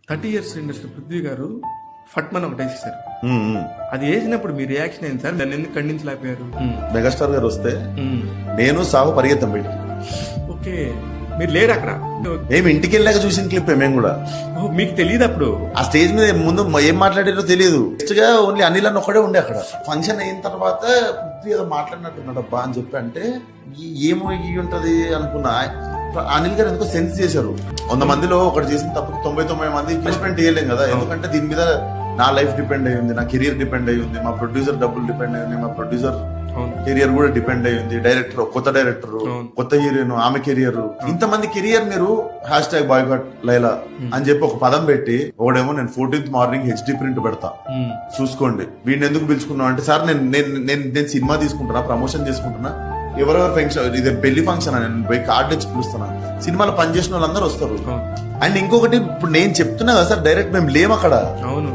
30 years industry Prithvi గారు ఫట్మన్ ఒకటి వేసేసారు. అది వేసినప్పుడు మీ రియాక్షన్ ఏంటి సార్? దాన్ని ఎందుకు ఖండించలేకపోయారు? మెగాస్టార్ గారు వస్తే నేను సాగు పరిగెత్తాం బయటికి. ఓకే, మీరు లేరు అక్కడ. మేము ఇంటికి వెళ్ళాక చూసిన క్లిప్ మేము కూడా. మీకు తెలియదు అప్పుడు ఆ స్టేజ్ మీద ముందు ఏం మాట్లాడారో తెలియదు. నెక్స్ట్ గా ఓన్లీ అనిల్ అని ఒక్కడే ఉండే అక్కడ. ఫంక్షన్ అయిన తర్వాత పృథ్వీ ఏదో మాట్లాడినట్టున్నాడు అబ్బా అని చెప్పి అంటే ఏమో ఇవి ఉంటది అనుకున్నా. అనిల్ గారు ఎందుకో సెన్స్ చేశారు. 100 మందిలో ఒకటి చేసిన తప్పకి 99 మంది పనిష్మెంట్ చేయలేం కదా. ఎందుకంటే దీని మీద నా లైఫ్ డిపెండ్ అయ్యి ఉంది, నా కెరియర్ డిపెండ్ అయ్యి ఉంది, మా ప్రొడ్యూసర్ డబ్బులు డిపెండ్ అయ్యి ఉంది, మా ప్రొడ్యూసర్ కెరియర్ కూడా డిపెండ్ అయ్యి ఉంది, డైరెక్టర్ కొత్త డైరెక్టర్, కొత్త హీరోయిన్, ఆమె కెరియర్, ఇంతమంది కెరియర్ మీరు #బాయ్కాట్ లైలా అని చెప్పి ఒక పదం పెట్టి ఒకడేమో నేను 14th మార్నింగ్ HD ప్రింట్ పెడతా చూసుకోండి, వీడిని ఎందుకు పిలుచుకున్నావు అంటే సార్ నేను సినిమా తీసుకుంటున్నా, ప్రమోషన్ చేసుకుంటున్నా, ఎవరెవరు ఫంక్షన్ ఇది పెళ్లి ఫంక్షన్ అని నేను పోయి కార్డు తెచ్చి పిలుస్తున్నా, సినిమాలో పనిచేసిన వాళ్ళందరూ వస్తారు. అండ్ ఇంకొకటి ఇప్పుడు నేను చెప్తున్నా కదా సార్, డైరెక్ట్ మేము లేము అక్కడ. అవును,